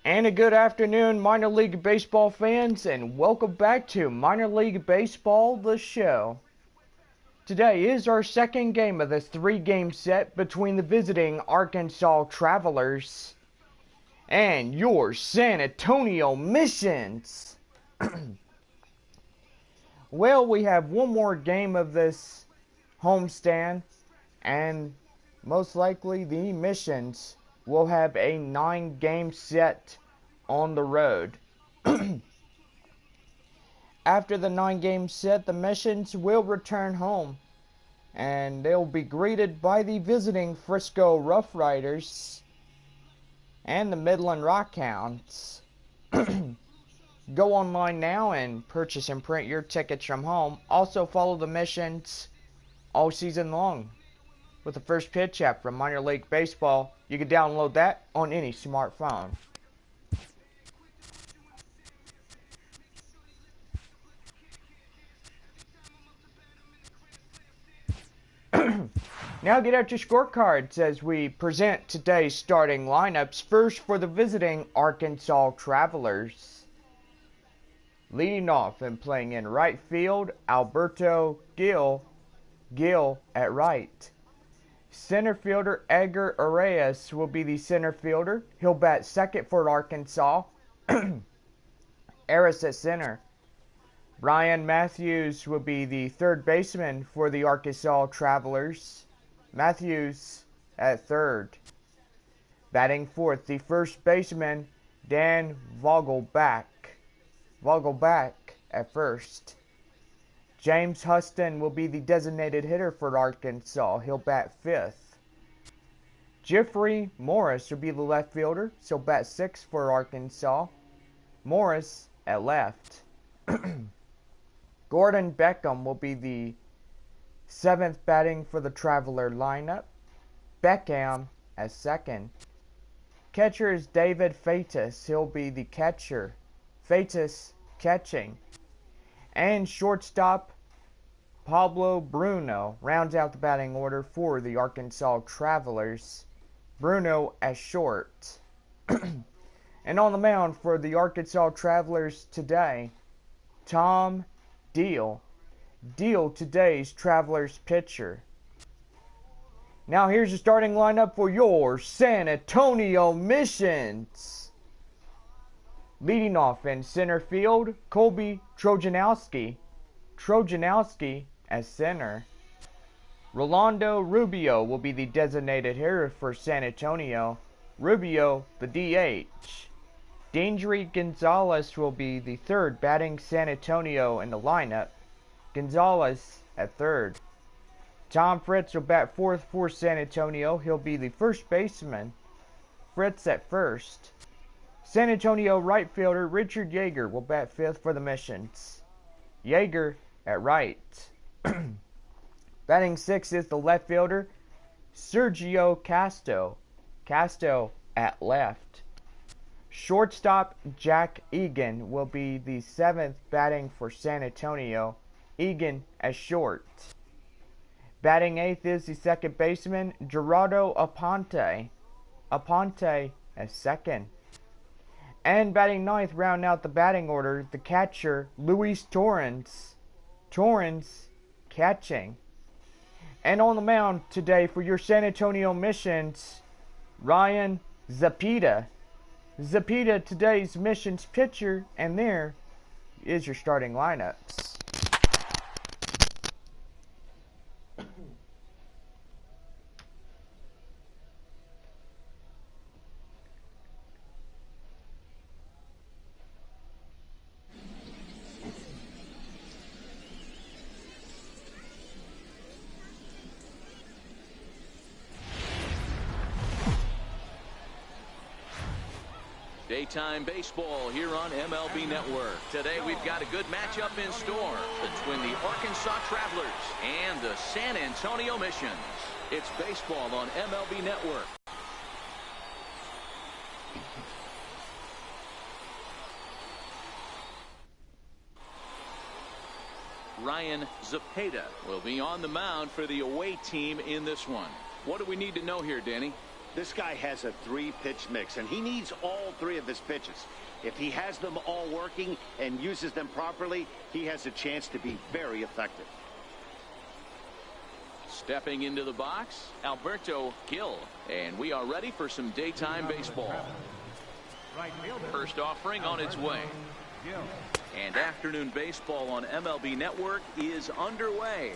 And a good afternoon, minor league baseball fans, and welcome back to Minor League Baseball, the show. Today is our second game of this three-game set between the visiting Arkansas Travelers and your San Antonio Missions. Well, we have one more game of this homestand, and most likely the Missions will have a 9-game set on the road. After the 9-game set, the Missions will return home, and they'll be greeted by the visiting Frisco Rough Riders and the Midland Rockhounds. Go online now and purchase and print your tickets from home. Also follow the Missions all season long with the First Pitch app from Minor League Baseball. You can download that on any smartphone. Now get out your scorecards as we present today's starting lineups. First for the visiting Arkansas Travelers. Leading off and playing in right field, Alberto Gil at right. Center fielder Edgar Arias will be the center fielder. He'll bat second for Arkansas. Arias at center. Ryan Matthews will be the third baseman for the Arkansas Travelers. Matthews at third. Batting fourth, the first baseman Dan Vogelback at first. James Huston will be the designated hitter for Arkansas. He'll bat fifth. Jeffrey Morris will be the left fielder. So bat sixth for Arkansas. Morris at left. Gordon Beckham will be the seventh batting for the Traveler lineup. Beckham at second. Catcher is David Feitas. He'll be the catcher. Feitas catching. And shortstop Pablo Bruno rounds out the batting order for the Arkansas Travelers. Bruno at short. And on the mound for the Arkansas Travelers today, Tom Deal. Deal, today's Travelers pitcher. Now here's the starting lineup for your San Antonio Missions. Leading off in center field, Colby Trojanowski. Trojanowski as center. Rolando Rubio will be the designated hitter for San Antonio. Rubio, the DH. Dainry Gonzalez will be the third batting San Antonio in the lineup. Gonzalez at third. Tom Fritz will bat fourth for San Antonio. He'll be the first baseman. Fritz at first. San Antonio right fielder Richard Yeager will bat fifth for the Missions. Yeager at right. Batting sixth is the left fielder Sergio Casto. Casto at left. Shortstop Jack Egan will be the seventh batting for San Antonio. Egan as short. Batting eighth is the second baseman Gerardo Aponte. Aponte as second. And batting ninth, round out the batting order, the catcher Luis Torrens. Torrens catching. And on the mound today for your San Antonio Missions, Ryan Zapita. Zapita, today's Missions pitcher, and there is your starting lineups. Daytime baseball here on MLB Network. Today we've got a good matchup in store between the Arkansas Travelers and the San Antonio Missions. It's baseball on MLB Network. Ryan Zapata will be on the mound for the away team in this one. What do we need to know here, Danny? This guy has a 3-pitch mix, and he needs all 3 of his pitches. If he has them all working and uses them properly, he has a chance to be very effective. Stepping into the box, Alberto Gil. And we are ready for some daytime baseball. First offering on its way. And afternoon baseball on MLB Network is underway.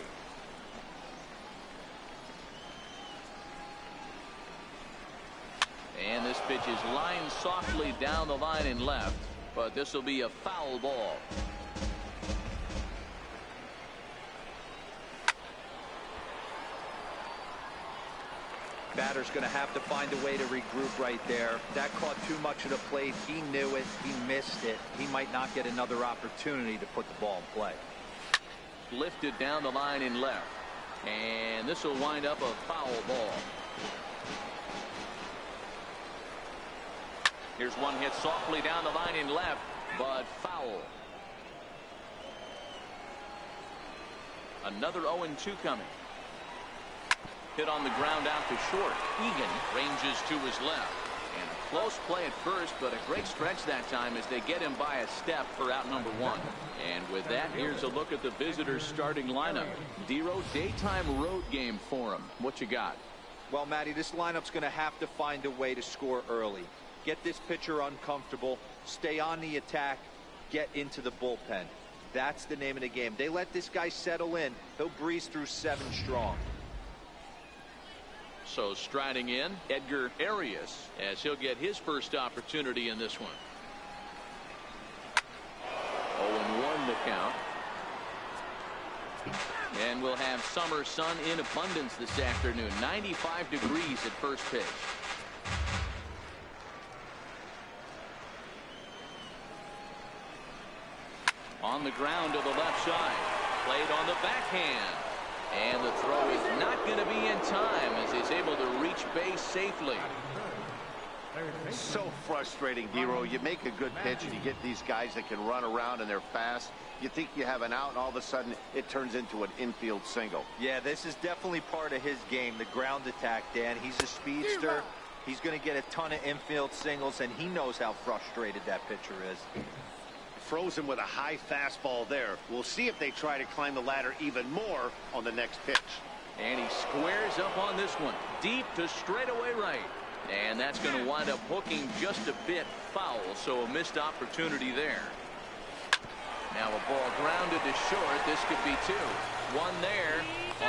And this pitch is lined softly down the line and left, but this will be a foul ball. Batter's going to have to find a way to regroup right there. That caught too much of the plate. He knew it. He missed it. He might not get another opportunity to put the ball in play. Lifted down the line and left. And this will wind up a foul ball. Here's one hit softly down the line and left, but foul. Another 0-2 coming. Hit on the ground out to short. Egan ranges to his left. And a close play at first, but a great stretch that time as they get him by a step for out number 1. And with that, here's a look at the visitors' starting lineup. Dero, daytime road game for him. What you got? Well, Matty, this lineup's going to have to find a way to score early. Get this pitcher uncomfortable. Stay on the attack. Get into the bullpen. That's the name of the game. They let this guy settle in. He'll breeze through 7 strong. So striding in, Edgar Arias, as he'll get his first opportunity in this one. 0-1 the count. And we'll have summer sun in abundance this afternoon. 95 degrees at first pitch. On the ground to the left side. Played on the backhand. And the throw is not going to be in time as he's able to reach base safely. So frustrating, Dero. You make a good pitch and you get these guys that can run around and they're fast. You think you have an out and all of a sudden it turns into an infield single. Yeah, this is definitely part of his game, the ground attack, Dan. He's a speedster. He's going to get a ton of infield singles, and he knows how frustrated that pitcher is. Froze him with a high fastball there. We'll see if they try to climb the ladder even more on the next pitch. And he squares up on this one. Deep to straightaway right. And that's going to wind up hooking just a bit foul, so a missed opportunity there. Now a ball grounded to short. This could be 2. One there.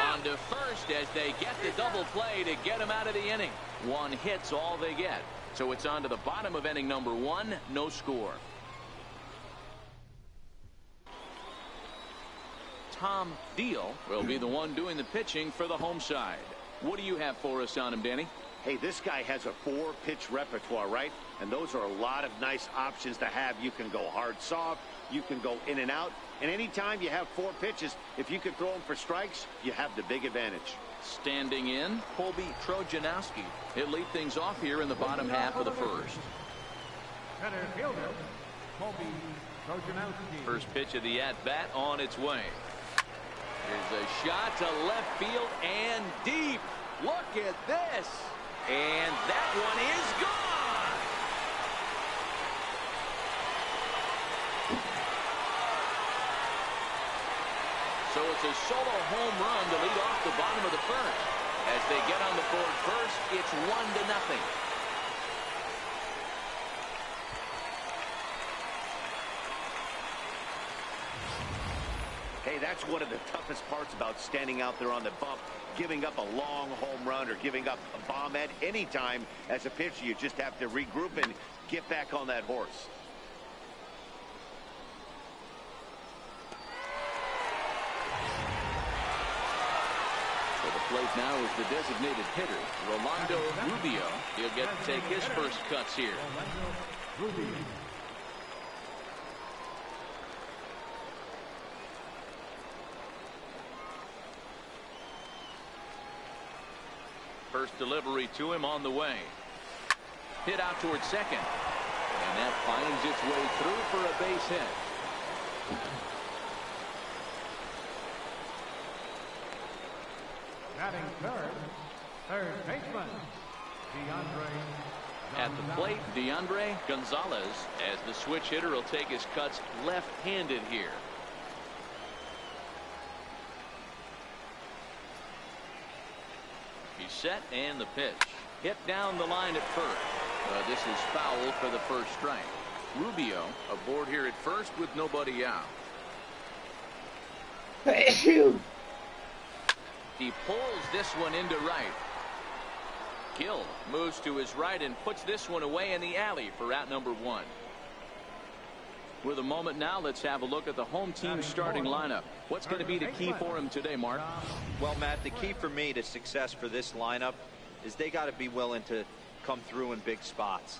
On to first as they get the double play to get him out of the inning. 1 hit's all they get. So it's on to the bottom of inning number 1. No score. Tom Deal will be the one doing the pitching for the home side. What do you have for us on him, Danny? Hey, this guy has a 4-pitch repertoire, right? And those are a lot of nice options to have. You can go hard soft. You can go in and out. And anytime you have 4 pitches, if you can throw them for strikes, you have the big advantage. Standing in, Colby Trojanowski. He'll lead things off here in the bottom half of the first. Center fielder, Colby Trojanowski. First pitch of the at-bat on its way. Here's a shot to left field and deep. Look at this. And that one is gone. So it's a solo home run to lead off the bottom of the first. As they get on the board first, it's 1-0. Hey, that's one of the toughest parts about standing out there on the bump. Giving up a long home run or giving up a bomb at any time as a pitcher. You just have to regroup and get back on that horse. So the plate now is the designated hitter, Rolando Rubio. He'll get to take his first cuts here. First delivery to him on the way. Hit out towards second. And that finds its way through for a base hit. Batting third baseman, At the plate, DeAndre Gonzalez, as the switch hitter, will take his cuts left-handed here. He's set, and the pitch. Hit down the line at first. This is foul for the first strike. Rubio aboard here at first with nobody out. He pulls this one into right. Gill moves to his right and puts this one away in the alley for out number one. With a moment now, let's have a look at the home team starting lineup. What's going to be the key for him today, Mark? Well, Matt, the key for me to success for this lineup is they got to be willing to come through in big spots.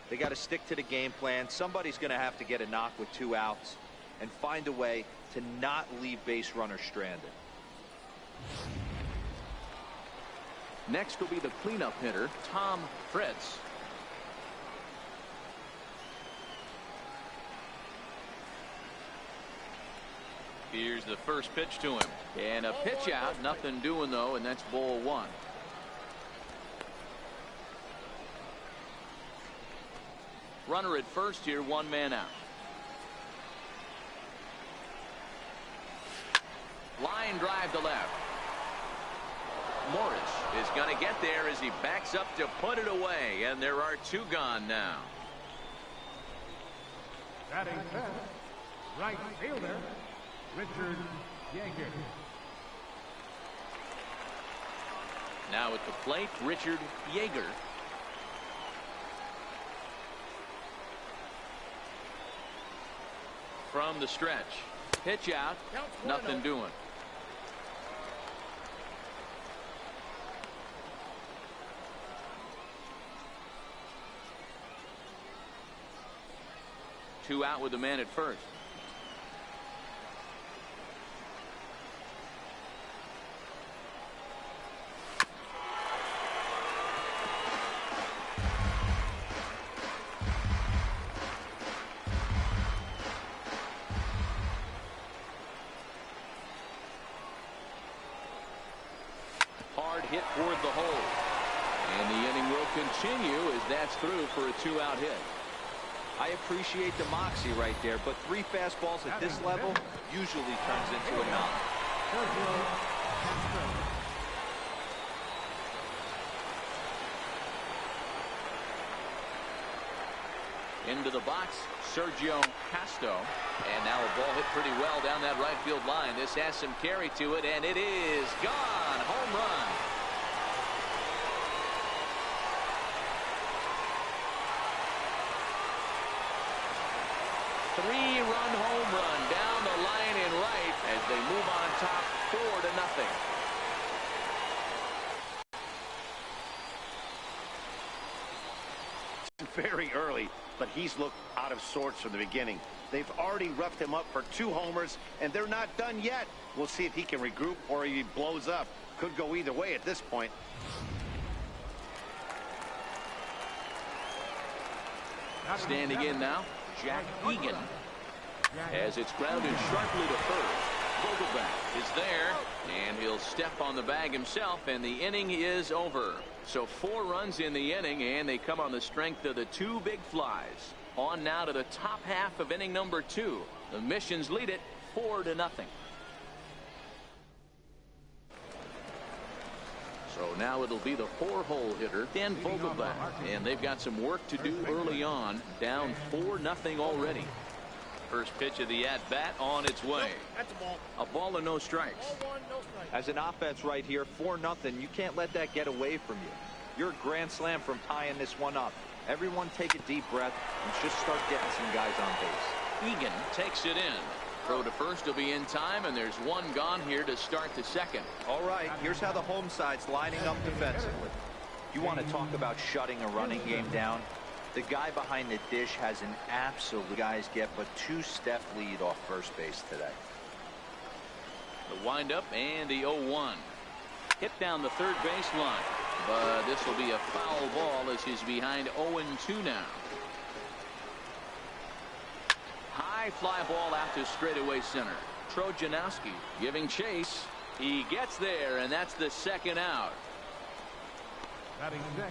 They got to stick to the game plan. Somebody's going to have to get a knock with 2 outs and find a way to not leave base runners stranded. Next will be the cleanup hitter, Tom Fritz. Here's the first pitch to him. And a pitch out. Nothing doing, though, and that's ball one. Runner at first here, 1 man out. Line drive to left. Morris is going to get there as he backs up to put it away, and there are 2 gone now. Batting fifth, right fielder, Richard Yeager. Now at the plate, Richard Yeager. From the stretch. Pitch out. Nothing doing. Two out with the man at first. Hard hit toward the hole. And the inning will continue as that's through for a 2-out hit. I appreciate the moxie right there, but 3 fastballs at this level usually turns into a knock. Into the box, Sergio Casto. And now a ball hit pretty well down that right field line. This has some carry to it, and it is gone. Home run. Three-run home run down the line in right as they move on top 4-0. Very early, but he's looked out of sorts from the beginning. They've already roughed him up for 2 homers, and they're not done yet. We'll see if he can regroup or he blows up. Could go either way at this point. Standing in now, Jack Egan, as it's grounded sharply to first. Vogelbach is there, and he'll step on the bag himself, and the inning is over. So 4 runs in the inning, and they come on the strength of the 2 big flies. On now to the top half of inning number 2. The Missions lead it 4-0. So now it'll be the 4-hole hitter, Dan Vogelbach, and they've got some work to do early on, down 4-0 already. First pitch of the at-bat on its way. That's a ball. A ball and no strikes. Ball 1, no strikes. As an offense right here, 4-0, you can't let that get away from you. You're a grand slam from tying this one up. Everyone take a deep breath and just start getting some guys on base. Egan takes it in. Throw to first will be in time, and there's 1 gone here to start the second. All right, here's how the home side's lining up defensively. You want to talk about shutting a running game down? The guy behind the dish has an absolute guys get but 2-step lead off first base today. The windup and the 0-1. Hit down the third baseline, but this will be a foul ball as he's behind 0-2 now. High fly ball out to straightaway center. Trojanowski giving chase. He gets there, and that's the 2nd out. Batting 6,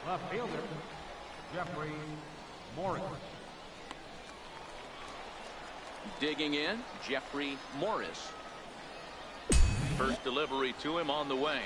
Left fielder, Jeffrey Morris. Digging in, Jeffrey Morris. First delivery to him on the way.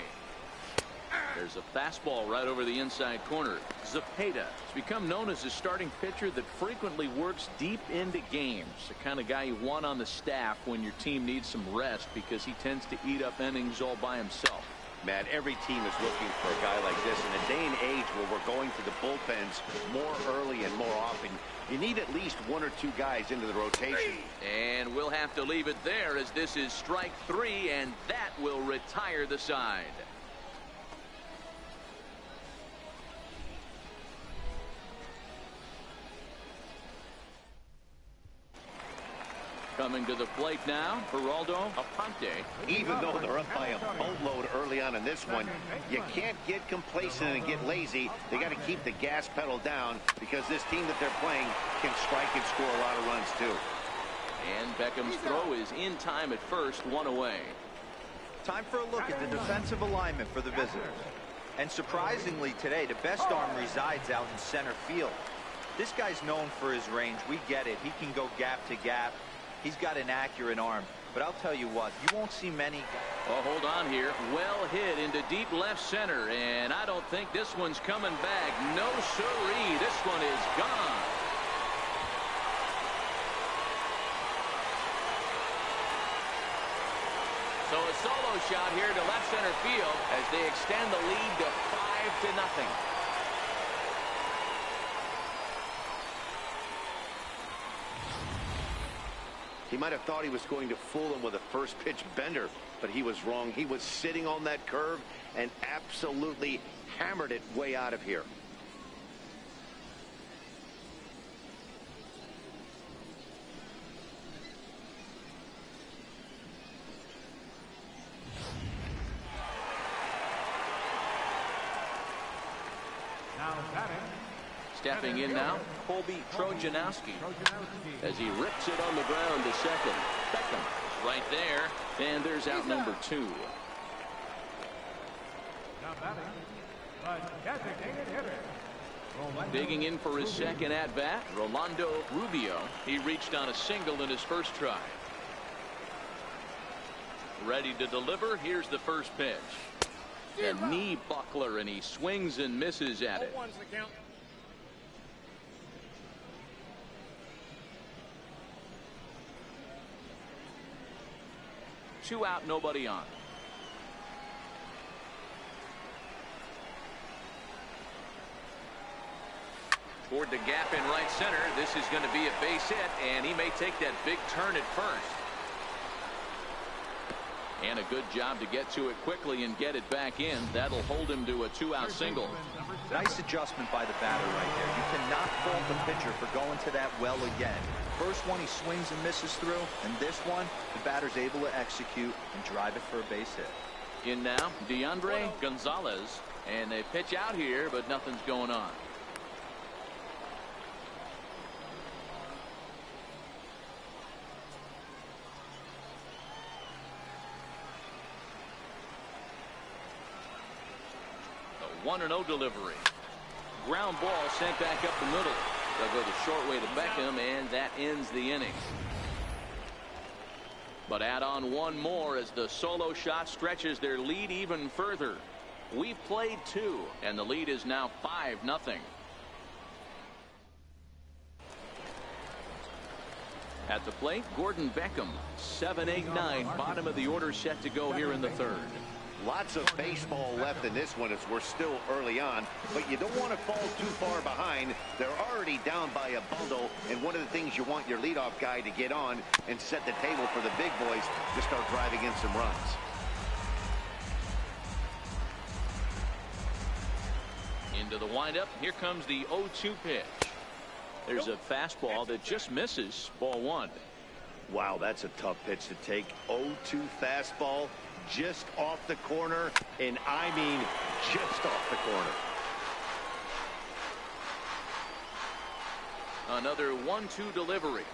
There's a fastball right over the inside corner. Zepeda has become known as a starting pitcher that frequently works deep into games. The kind of guy you want on the staff when your team needs some rest because he tends to eat up innings all by himself. Matt, every team is looking for a guy like this. In a day and age where we're going to the bullpens more early and more often, you need at least one or two guys into the rotation. And we'll have to leave it there as this is strike 3, and that will retire the side. Coming to the plate now, Geraldo Aponte. Even though they're up by a boatload early on in this one, you can't get complacent and get lazy. They got to keep the gas pedal down because this team that they're playing can strike and score a lot of runs too. And Beckham's throw is in time at first, 1 away. Time for a look at the defensive alignment for the visitors. And surprisingly today, the best arm resides out in center field. This guy's known for his range. We get it. He can go gap to gap. He's got an accurate arm, but I'll tell you what, you won't see many. Oh, hold on here. Well hit into deep left center, and I don't think this one's coming back. No siree. This one is gone. So a solo shot here to left center field as they extend the lead to 5-0. He might have thought he was going to fool him with a first pitch bender, but he was wrong. He was sitting on that curve and absolutely hammered it way out of here. Now batting. Stepping in now, Colby Trojanowski as he rips it on the ground to second. Beckham is right there, and there's out number 2. Now batting, the designated hitter. Digging in for his second at-bat, Rolando Rubio. He reached on a single in his first try. Ready to deliver. Here's the first pitch. A knee buckler, and he swings and misses at it. 2 out, nobody on. Toward the gap in right center. This is going to be a base hit, and he may take that big turn at first. And a good job to get to it quickly and get it back in. That'll hold him to a 2-out single. Nice adjustment by the batter right there. You cannot fault the pitcher for going to that well again. First one he swings and misses through, and this one the batter's able to execute and drive it for a base hit. In now, DeAndre Gonzalez, and they pitch out here, but nothing's going on. The 1-0 delivery. Ground ball sent back up the middle. They'll go the short way to Beckham, and that ends the inning. But add on one more as the solo shot stretches their lead even further. We've played 2, and the lead is now 5-0. At the plate, Gordon Beckham, 7-8-9, bottom of the order, set to go here in the third. Lots of baseball left in this one as we're still early on, but you don't want to fall too far behind. They're already down by a bundle, and one of the things you want your leadoff guy to get on and set the table for the big boys to start driving in some runs. Into the windup. Here comes the 0-2 pitch. There's a fastball that just misses. Ball 1. Wow, that's a tough pitch to take. 0-2 fastball. Just off the corner, and I mean just off the corner. Another 1-2 delivery.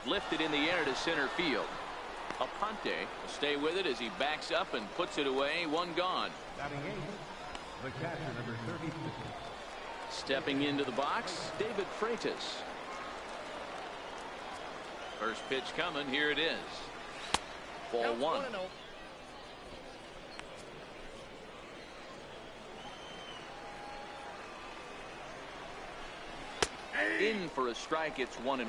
Lifted in the air to center field. Aponte will stay with it as he backs up and puts it away. 1 gone. Batting The catcher, number 36. Stepping into the box, David Freitas. First pitch coming. Here it is. Ball one. In for a strike. It's 1-1.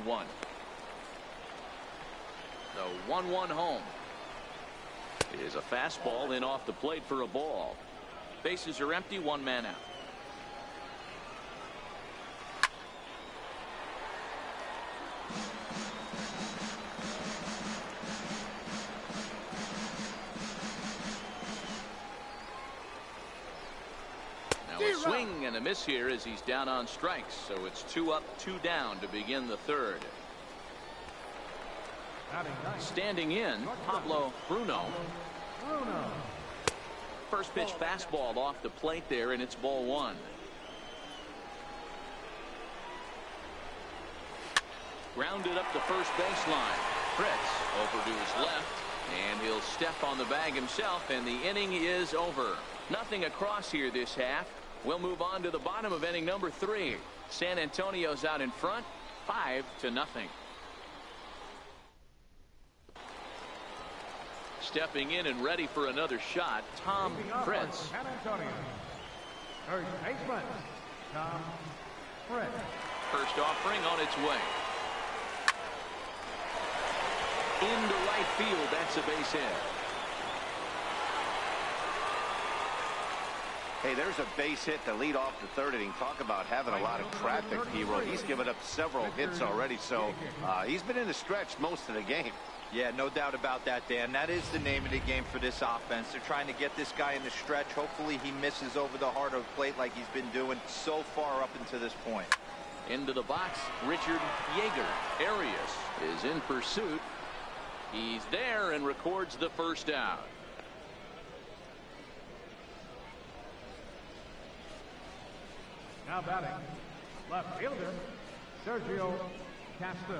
The 1-1 home. It is a fastball in off the plate for a ball. Bases are empty. One man out. A swing and a miss here as he's down on strikes, so it's 2 up, 2 down to begin the third. Standing in, Pablo Bruno. First pitch fastball off the plate there, and it's ball one. Grounded up the first baseline. Fritz over to his left, and he'll step on the bag himself, and the inning is over. Nothing across here this half. We'll move on to the bottom of inning number 3. San Antonio's out in front, 5-0. Stepping in and ready for another shot, Tom Fritz. San Antonio. First baseman, Tom Fritz. First offering on its way. Into right field, that's a base hit. Hey, there's a base hit to lead off the third inning. Talk about having a lot of traffic, Hero. He's given up several hits already, so he's been in the stretch most of the game. Yeah, no doubt about that, Dan. That is the name of the game for this offense. They're trying to get this guy in the stretch. Hopefully he misses over the heart of the plate like he's been doing so far up until this point. Into the box, Richard Yeager. Arias is in pursuit. He's there and records the first out. Now batting, left fielder, Sergio Castro.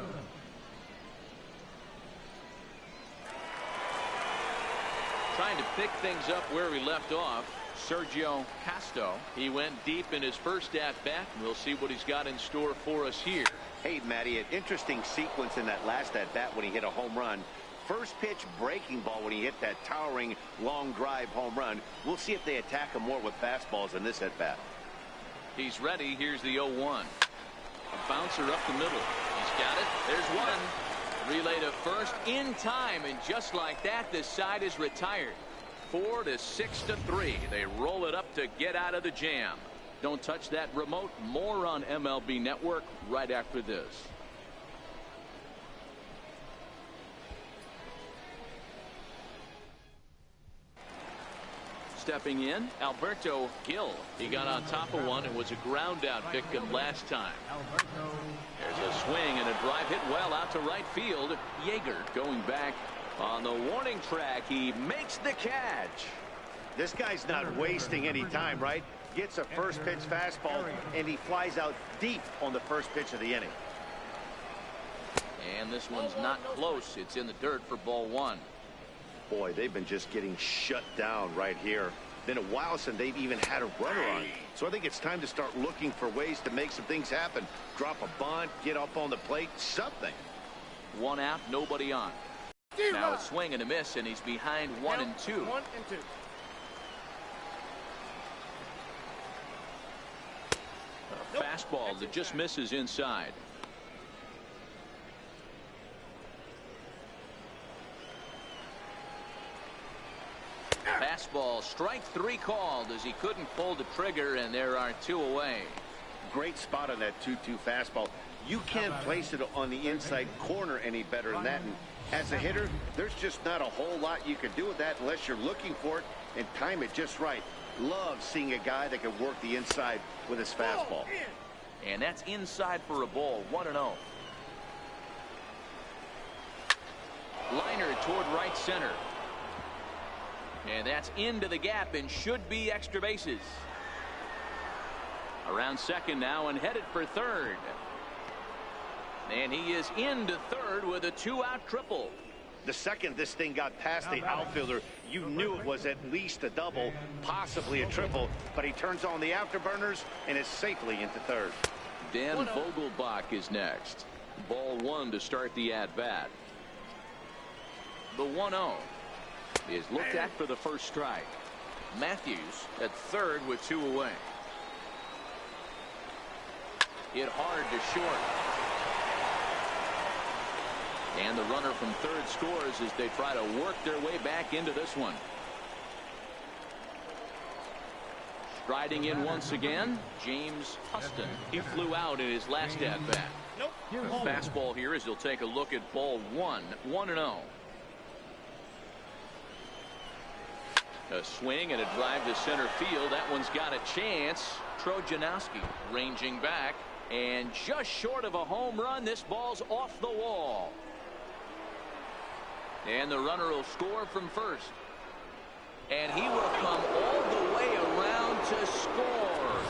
Trying to pick things up where we left off, Sergio Castro. He went deep in his first at-bat. We'll see what he's got in store for us here. Hey, Matty, an interesting sequence in that last at-bat when he hit a home run. First pitch breaking ball when he hit that towering long drive home run. We'll see if they attack him more with fastballs in this at-bat. He's ready. Here's the 0-1. A bouncer up the middle. He's got it. There's one. Relay to first in time, and just like that, this side is retired. 4-6-3. They roll it up to get out of the jam. Don't touch that remote. More on MLB Network right after this. Stepping in, Alberto Gil. He got on top of one and was a ground out victim last time. There's a swing and a drive hit well out to right field. Yeager going back on the warning track. He makes the catch. This guy's not wasting any time, right? Gets a first pitch fastball and he flies out deep on the first pitch of the inning. And this one's not close. It's in the dirt for ball one. Boy, they've been just getting shut down right here. Been a while since they've even had a runner on. So I think it's time to start looking for ways to make some things happen. Drop a bunt, get up on the plate, something. One out, nobody on. Now a swing and a miss, and he's behind 1 and 2. 1 and 2. A fastball that just misses inside. Fastball, strike 3 called as he couldn't pull the trigger, and there are 2 away. Great spot on that 2-2 fastball. You can't place it on the inside corner any better than that. And as a hitter, there's just not a whole lot you can do with that unless you're looking for it and time it just right. Love seeing a guy that can work the inside with his fastball. And that's inside for a ball, 1-0. Liner toward right center. And that's into the gap and should be extra bases. Around second now and headed for third. And he is into third with a 2-out triple. The second this thing got past the outfielder, you knew it was at least a double, possibly a triple, but he turns on the afterburners and is safely into third. Dan Vogelbach is next. Ball one to start the at-bat. The 1-0 is looked at for the first strike. Matthews at third with 2 away. Hit hard to short. And the runner from third scores as they try to work their way back into this one. Striding in once again, James Huston. He flew out in his last at-bat. Fastball here as he'll take a look at ball one. 1-0. A swing and a drive to center field. That one's got a chance. Trojanowski ranging back. And just short of a home run, this ball's off the wall. And the runner will score from first. And he will come all the way around to score.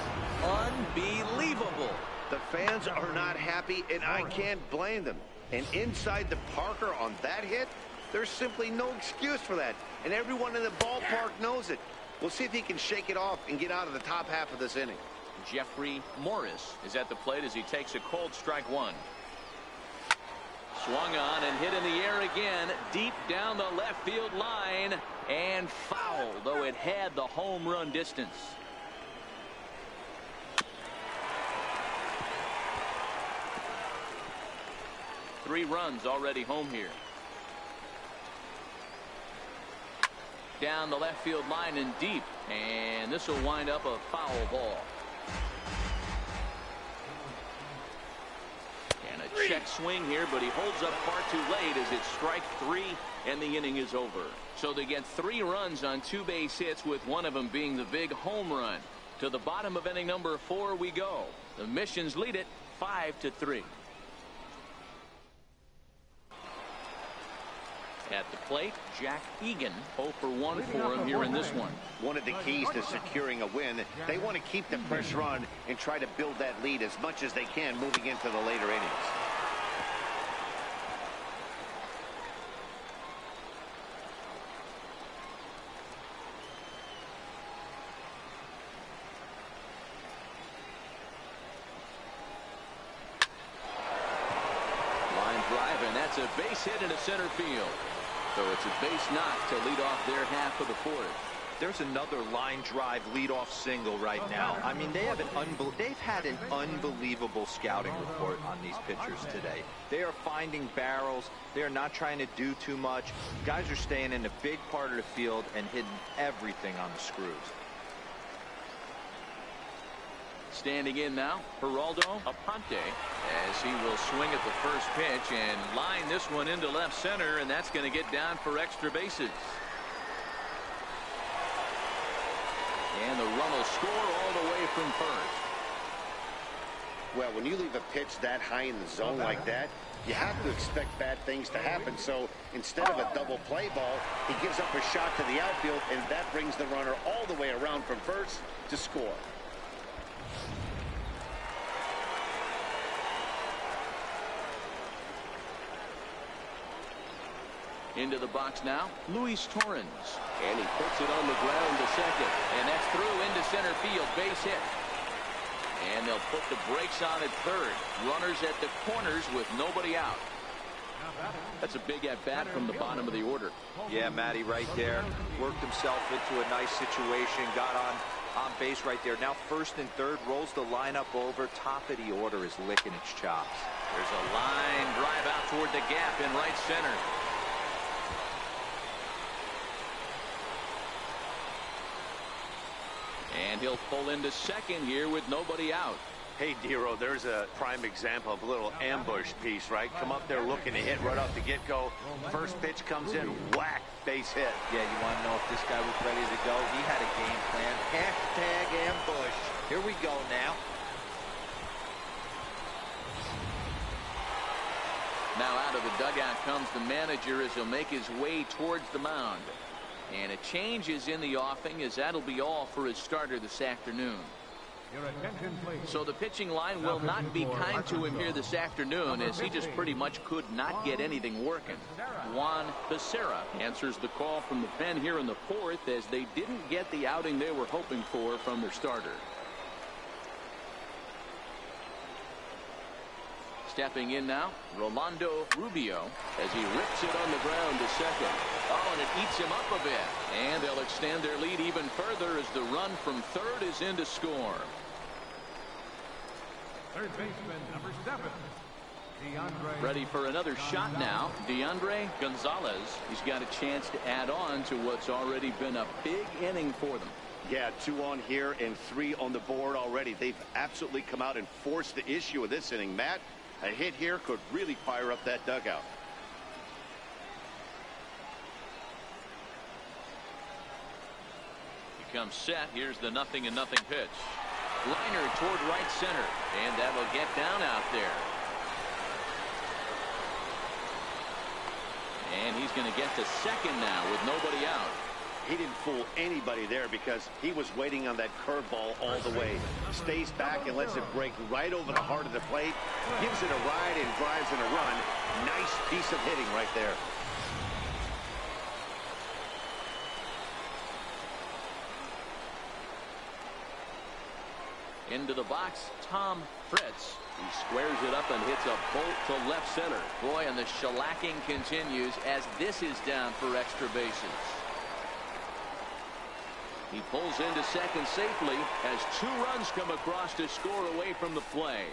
Unbelievable. The fans are not happy, and I can't blame them. And inside the Parker on that hit, there's simply no excuse for that. And everyone in the ballpark knows it. We'll see if he can shake it off and get out of the top half of this inning. Jeffrey Morris is at the plate as he takes a cold strike one. Swung on and hit in the air again, deep down the left field line, and foul, though it had the home run distance. Three runs already home here. Down the left field line and deep, and this will wind up a foul ball. And a check swing here, but he holds up far too late as it's strike 3 and the inning is over. So they get 3 runs on 2 base hits, with one of them being the big home run. To the bottom of inning number 4 we go. The Missions lead it 5-3. At the plate, Jack Egan, 0 for 1 for him here in this one. One of the keys to securing a win, they want to keep the pressure on and try to build that lead as much as they can moving into the later innings. Line drive, and that's a base hit into center field. So it's a base knock to lead off their half of the 4th. There's another line drive leadoff single right now. I mean, they've had an unbelievable scouting report on these pitchers today. They are finding barrels. They are not trying to do too much. Guys are staying in a big part of the field and hitting everything on the screws. Standing in now, Geraldo Aponte, as he will swing at the first pitch and line this one into left center, and that's going to get down for extra bases. And the run will score all the way from first. Well, when you leave a pitch that high in the zone like that, you have to expect bad things to happen. So instead of a double play ball, he gives up a shot to the outfield, and that brings the runner all the way around from first to score. Into the box now, Luis Torrens. And he puts it on the ground to second. And that's through into center field. Base hit. And they'll put the brakes on at third. Runners at the corners with nobody out. That's a big at-bat from the bottom of the order. Yeah, Matty, right there. Worked himself into a nice situation. Got on base right there. Now first and third, rolls the lineup over. Top of the order is licking its chops. There's a line drive out toward the gap in right center. And he'll pull into second here with nobody out. Hey, Dero, there's a prime example of a little ambush piece, right? Come up there looking to hit right off the get-go. First pitch comes in, whack, base hit. Yeah, you want to know if this guy was ready to go? He had a game plan. Hashtag ambush. Here we go now. Now out of the dugout comes the manager as he'll make his way towards the mound. And a change is in the offing, as that'll be all for his starter this afternoon. Your attention, please. So the pitching line will not be kind to him here this afternoon, as he just pretty much could not get anything working. Juan Becerra answers the call from the pen here in the fourth, as they didn't get the outing they were hoping for from their starter. Stepping in now, Rolando Rubio, as he rips it on the ground to second. Oh, and it eats him up a bit. And they'll extend their lead even further as the run from third is in to score. Third baseman, number 7. DeAndre. Ready for another shot now. DeAndre Gonzalez. He's got a chance to add on to what's already been a big inning for them. Yeah, 2 on here and 3 on the board already. They've absolutely come out and forced the issue of this inning, Matt. A hit here could really fire up that dugout. He comes set. Here's the 0-0 pitch. Liner toward right center, and that'll get down out there. And he's going to get to second now with nobody out. He didn't fool anybody there because he was waiting on that curveball all the way. Stays back and lets it break right over the heart of the plate. Gives it a ride and drives in a run. Nice piece of hitting right there. Into the box, Tom Fritz. He squares it up and hits a bolt to left center. Boy, and the shellacking continues as this is down for extra bases. He pulls into second safely as 2 runs come across to score away from the play.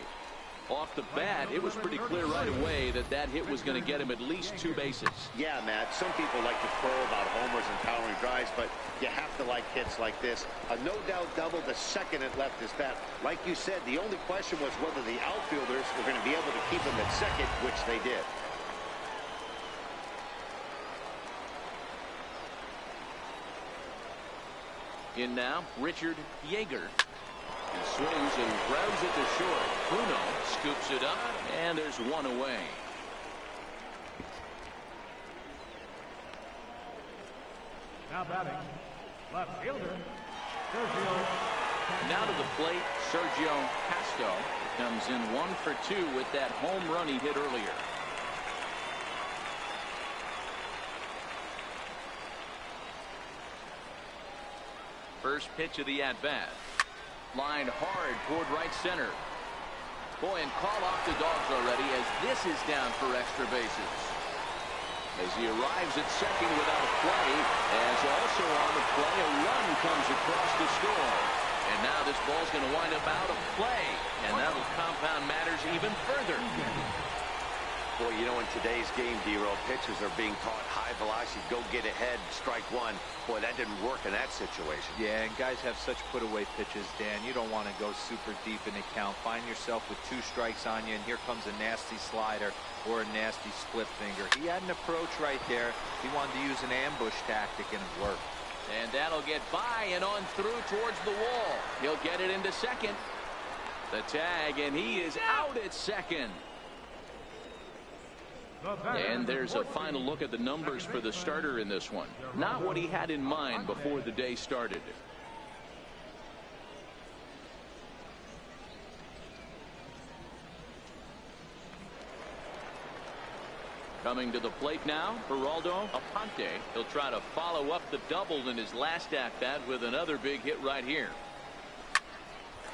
Off the bat, it was pretty clear right away that that hit was going to get him at least 2 bases. Yeah, Matt, some people like to crow about homers and powering drives, but you have to like hits like this. A no-doubt double the second it left his bat. Like you said, the only question was whether the outfielders were going to be able to keep him at second, which they did. In now, Richard Yeager. He swings and grounds it to short. Bruno scoops it up, and there's 1 away. Now batting, left fielder, Sergio. Now to the plate, Sergio Casto comes in 1 for 2 with that home run he hit earlier. First pitch of the at-bat. Line hard toward right center. Boy, and call off the Dogs already as this is down for extra bases. As he arrives at second without a play, as also on the play, a run comes across to score. And now this ball's going to wind up out of play, and that'll compound matters even further. Boy, you know, in today's game, D-Row, pitchers are being taught high velocity, go get ahead, strike 1. Boy, that didn't work in that situation. Yeah, and guys have such put-away pitches, Dan. You don't want to go super deep in the count. Find yourself with 2 strikes on you, and here comes a nasty slider or a nasty split finger. He had an approach right there. He wanted to use an ambush tactic, and it worked. And that'll get by and on through towards the wall. He'll get it into second. The tag, and he is out at second. And there's a final look at the numbers for the starter in this one. Not what he had in mind before the day started. Coming to the plate now, Geraldo Aponte. He'll try to follow up the double in his last at-bat with another big hit right here.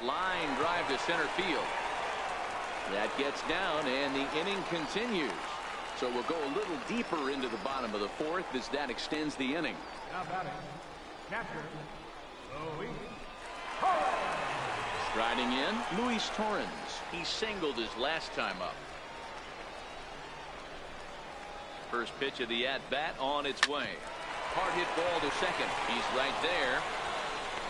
Line drive to center field. That gets down, and the inning continues. So we'll go a little deeper into the bottom of the fourth as that extends the inning. Now batting, catcher, Luis Torrens. Striding in, Luis Torrens. He singled his last time up. First pitch of the at-bat on its way. Hard hit ball to second. He's right there.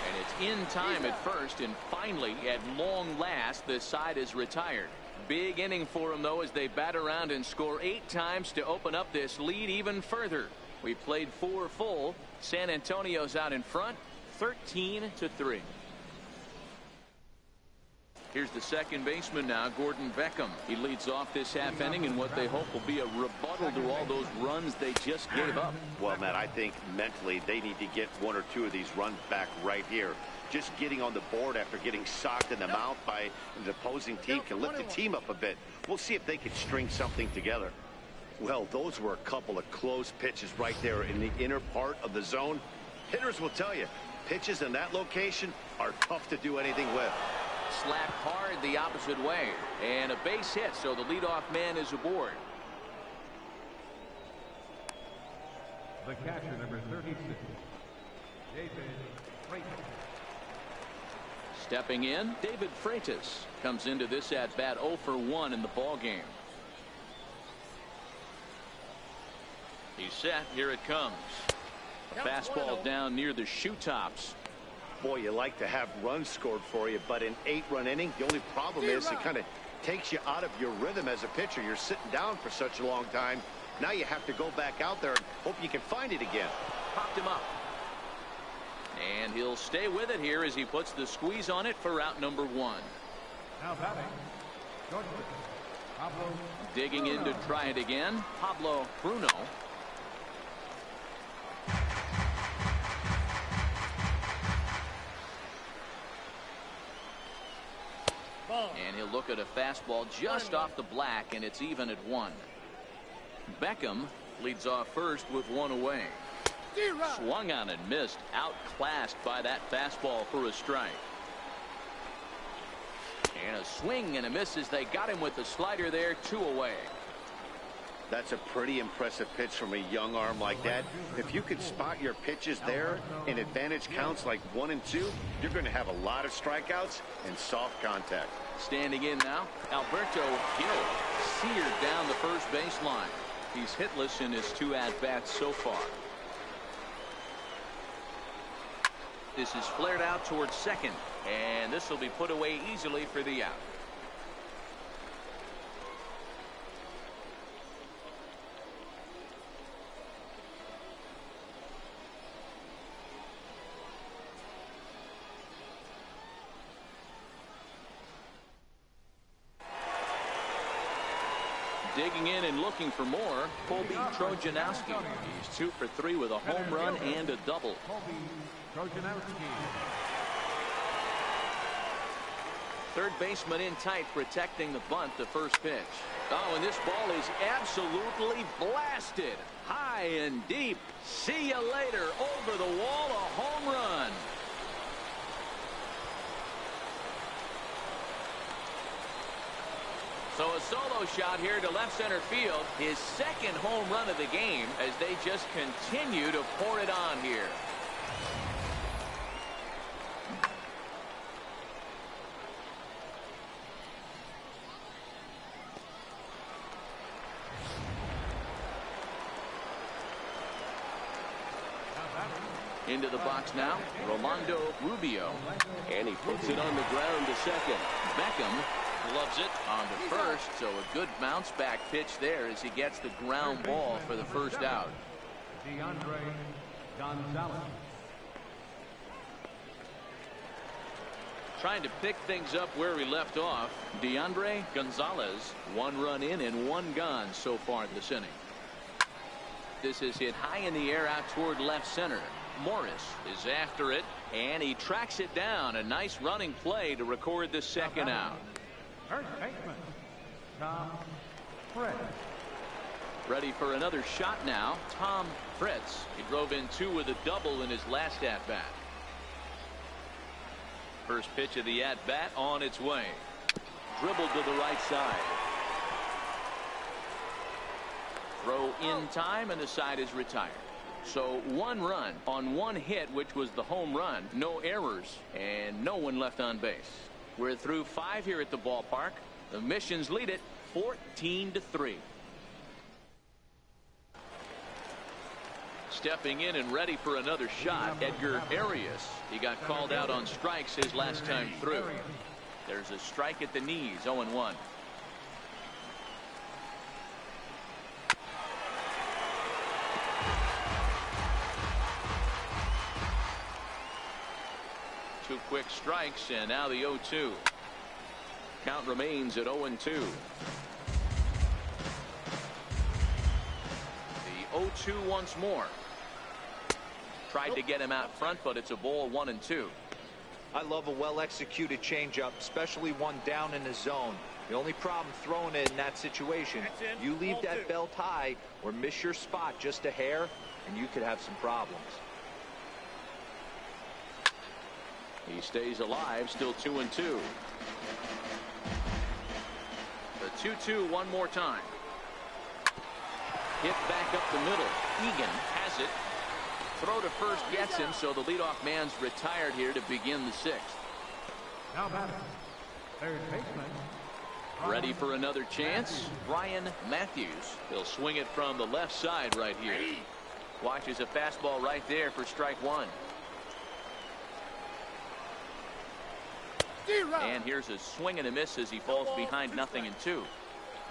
And it's in time at first, and finally, at long last, the side is retired. Big inning for them, though, as they bat around and score 8 times to open up this lead even further. We played 4 full. San Antonio's out in front, 13-3. Here's the second baseman now, Gordon Beckham. He leads off this half inning in what they hope will be a rebuttal to all those runs they just gave up. Well, Matt, I think mentally they need to get one or two of these runs back right here. Just getting on the board after getting socked in the mouth by the opposing team can lift the team up a bit. We'll see if they can string something together. Well, those were a couple of close pitches right there in the inner part of the zone. Hitters will tell you, pitches in that location are tough to do anything with. Slapped hard the opposite way, and a base hit, so the leadoff man is aboard. The catcher, number 36, David Freitas. Stepping in, David Freitas comes into this at bat 0 for 1 in the ball game. He's set. Here it comes. A fastball down near the shoe tops. Boy, you like to have runs scored for you, but in 8-run inning, the only problem is it kind of takes you out of your rhythm as a pitcher. You're sitting down for such a long time. Now you have to go back out there and hope you can find it again. Popped him up. And he'll stay with it here as he puts the squeeze on it for out number 1. Now batting, Georgia, Pablo. Digging in to try it again, Pablo Bruno. And he'll look at a fastball just off the black, and it's even at 1. Beckham leads off first with 1 away. Swung on and missed, outclassed by that fastball for a strike. And a swing and a miss as they got him with the slider there, 2 away. That's a pretty impressive pitch from a young arm like that. If you can spot your pitches there in advantage counts like 1 and 2, you're going to have a lot of strikeouts and soft contact. Standing in now, Alberto Gil seared down the first baseline. He's hitless in his 2 at-bats so far. This is flared out towards second, and this will be put away easily for the out. Digging in and looking for more, Colby Trojanowski. He's 2 for 3 with a home run and a double. Colby Trojanowski. Third baseman in tight, protecting the bunt, the first pitch. Oh, and this ball is absolutely blasted. High and deep. See you later. Over the wall, a home run. So a solo shot here to left center field. His second home run of the game as they just continue to pour it on here. Into the box now, Rolando Rubio. And he puts it on the ground to second. Beckham loves it on to first, so a good bounce back pitch there as he gets the ground ball for the first out. DeAndre Gonzalez. Trying to pick things up where he left off, DeAndre Gonzalez, 1 run in and 1 gone so far this inning. This is hit high in the air out toward left center. Morris is after it, and he tracks it down. A nice running play to record the second out. First baseman, Tom Fritz. Ready for another shot now, Tom Fritz. He drove in 2 with a double in his last at-bat. First pitch of the at-bat on its way. Dribbled to the right side. Throw in time, and the side is retired. So 1 run on 1 hit, which was the home run. No errors, and no one left on base. We're through 5 here at the ballpark. The Missions lead it 14-3. Stepping in and ready for another shot, Edgar Arias. He got called out on strikes his last time through. There's a strike at the knees, 0-1. Two quick strikes, and now the 0-2. Count remains at 0-2. The 0-2 once more. Tried to get him out front, but it's a ball 1-2. I love a well-executed changeup, especially one down in the zone. The only problem throwing it in that situation, you leave that belt high or miss your spot just a hair, and you could have some problems. He stays alive, still 2-2. The 2-2 one more time. Hit back up the middle. Egan has it. Throw to first gets him, so the leadoff man's retired here to begin the sixth. Now batting, third baseman. Ready for another chance. Brian Matthews. He'll swing it from the left side right here. Watches a fastball right there for strike one. And here's a swing and a miss as he falls behind 0-2.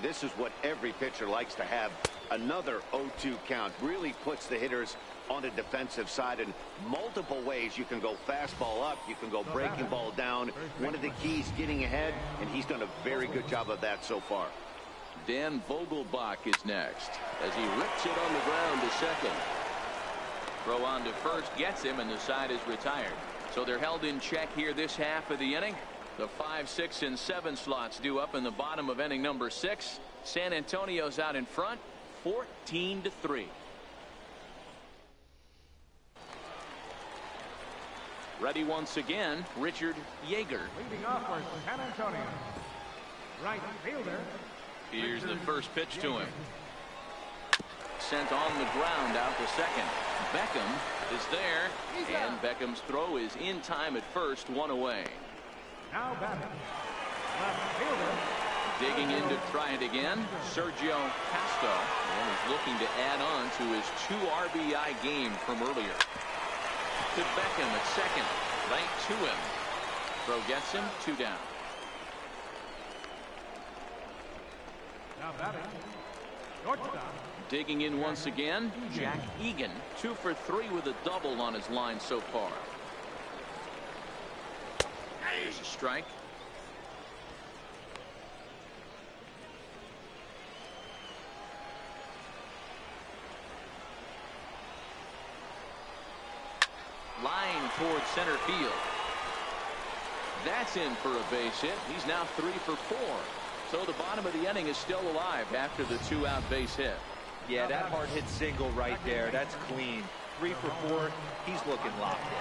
This is what every pitcher likes to have. Another 0-2 count really puts the hitters on the defensive side in multiple ways. You can go fastball up, you can go breaking ball down. One of the keys, getting ahead, and he's done a very good job of that so far. Dan Vogelbach is next as he rips it on the ground to second. Throw on to first gets him, and the side is retired. So they're held in check here this half of the inning. The 5, 6, and 7 slots due up in the bottom of inning number 6. San Antonio's out in front, 14-3. Ready once again, Richard Yeager. Leading off for San Antonio. Right fielder. Here's the first pitch to him. Sent on the ground out to second. Beckham is there, and Beckham's throw is in time at first, one away. Now batting, left fielder. Digging in to try it again, Sergio Castro, and is looking to add on to his 2 RBI game from earlier. To Beckham at second, right to him. Throw gets him, 2 down. Now batting, shortstop. Digging in once again, Jack Egan, 2 for 3 with a double on his line so far. Here's a strike. Line towards center field. That's in for a base hit. He's now 3 for 4. So the bottom of the inning is still alive after the 2-out base hit. Yeah, that hard hit single right there. That's clean. 3 for 4. He's looking locked in.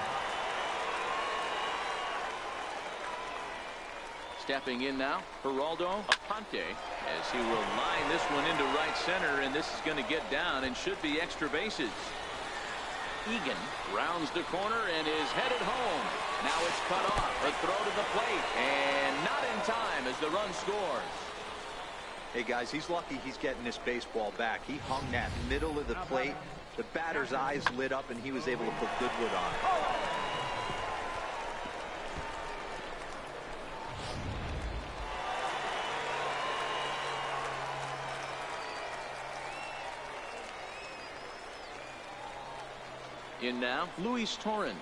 Stepping in now, Geraldo Aponte, as he will line this one into right center, and this is going to get down and should be extra bases. Egan rounds the corner and is headed home. Now it's cut off. A throw to the plate, and not in time as the run scores. Hey guys, he's lucky he's getting this baseball back. He hung that middle of the plate. The batter's eyes lit up, and he was able to put good wood on it. In now, Luis Torrens.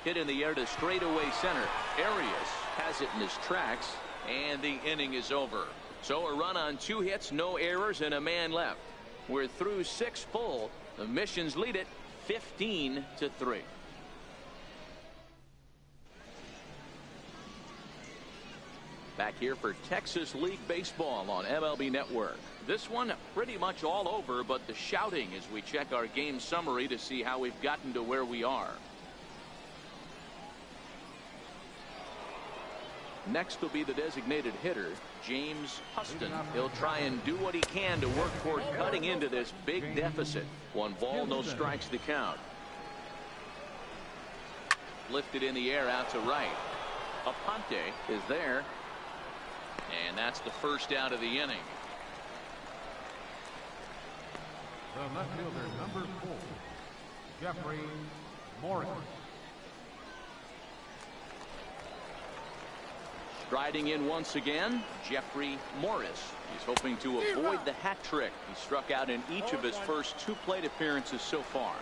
Hit in the air to straightaway center. Arias has it in his tracks, and the inning is over. So a run on 2 hits, no errors, and a man left. We're through 6 full. The Missions lead it 15-3. Back here for Texas League Baseball on MLB Network. This one pretty much all over, but the shouting as we check our game summary to see how we've gotten to where we are. Next will be the designated hitter, James Huston. He'll try and do what he can to work toward cutting into this big deficit. 1 ball, no strikes to count. Lifted in the air out to right. Aponte is there. And that's the first out of the inning. The left fielder, number 4, Jeffrey Morris. Striding in once again, Jeffrey Morris. He's hoping to avoid the hat trick. He struck out in each of his first 2 plate appearances so far.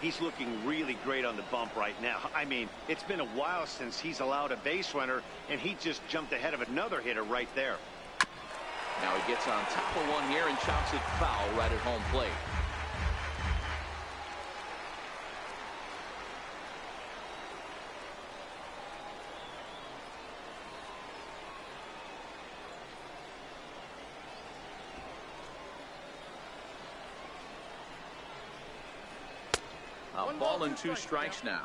He's looking really great on the bump right now. I mean, it's been a while since he's allowed a base runner, and he just jumped ahead of another hitter right there. Now he gets on top of one here and chops it foul right at home plate. A ball and 2 strikes now.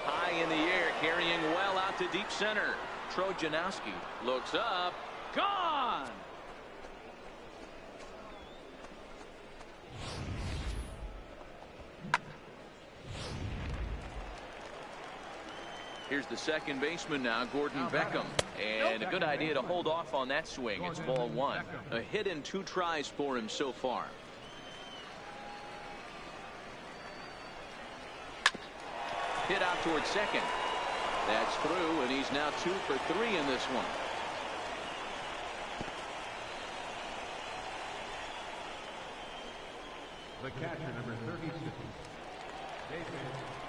High in the air, carrying well out to deep center. Trojanowski looks up. Gone! Here's the second baseman now, Gordon Beckham. And a good idea to hold off on that swing. It's ball 1. A hit and 2 tries for him so far. Hit out towards second. That's through, and he's now 2 for 3 in this one. The catcher, number 36.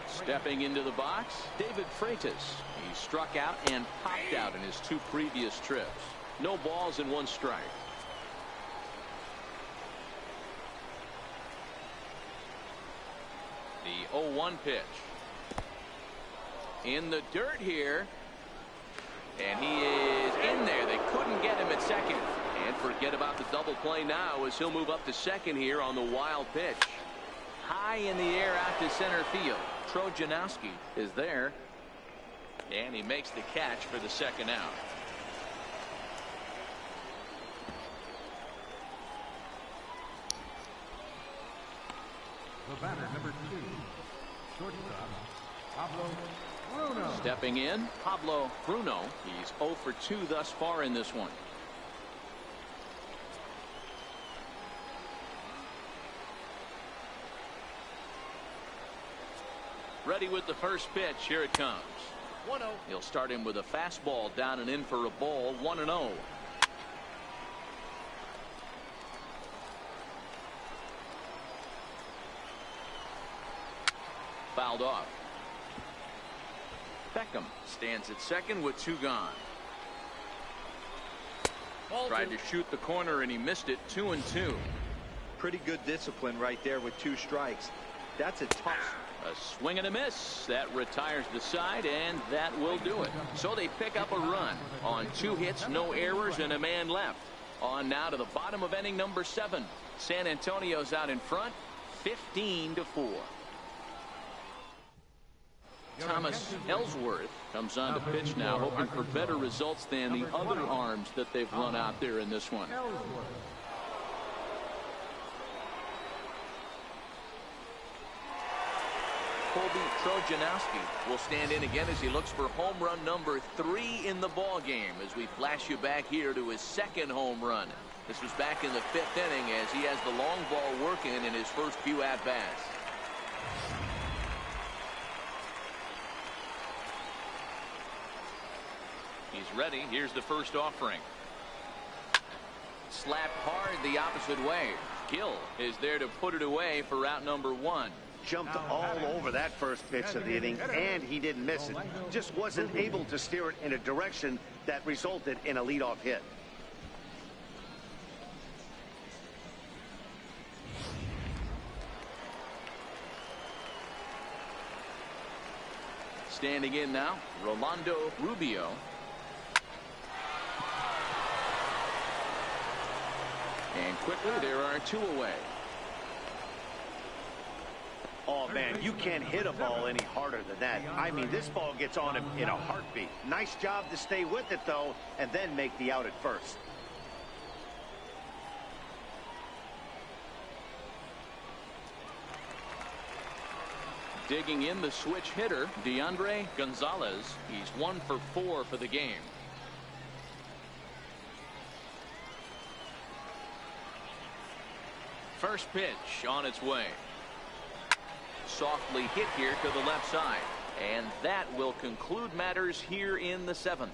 Stepping into the box, David Freitas. He struck out and popped out in his 2 previous trips. No balls and 1 strike. The 0-1 pitch. In the dirt here. And he is in there. They couldn't get him at second. And forget about the double play now as he'll move up to second here on the wild pitch. High in the air out to center field. Trojanowski is there. And he makes the catch for the second out. The batter, number 2. Shortstop, Pablo Bruno. Stepping in, Pablo Bruno. He's 0 for 2 thus far in this one. Ready with the first pitch. Here it comes. 1-0. He'll start him with a fastball down and in for a ball. 1-0. Fouled off. Beckham stands at second with 2 gone. Tried to shoot the corner and he missed it. 2-2. Pretty good discipline right there with 2 strikes. That's a tough. A swing and a miss. That retires the side, and that will do it. So they pick up a run on 2 hits, no errors, and a man left. On now to the bottom of inning number 7. San Antonio's out in front, 15-4. Thomas Ellsworth comes on to pitch now, hoping for better results than the other arms that they've run out there in this one. Colby Trojanowski will stand in again as he looks for home run number 3 in the ball game as we flash you back here to his 2nd home run. This was back in the 5th inning as he has the long ball working in his first few at-bats. He's ready. Here's the first offering. Slapped hard the opposite way. Gill is there to put it away for out number 1. Jumped all over that first pitch of the inning, and he didn't miss it. Just wasn't able to steer it in a direction that resulted in a leadoff hit. Standing in now, Rolando Rubio. And quickly, there are 2 away. Oh, man, you can't hit a ball any harder than that. I mean, this ball gets on him in a heartbeat. Nice job to stay with it, though, and then make the out at first. Digging in the switch hitter, DeAndre Gonzalez. He's 1 for 4 for the game. First pitch on its way. Softly hit here to the left side. And that will conclude matters here in the 7th.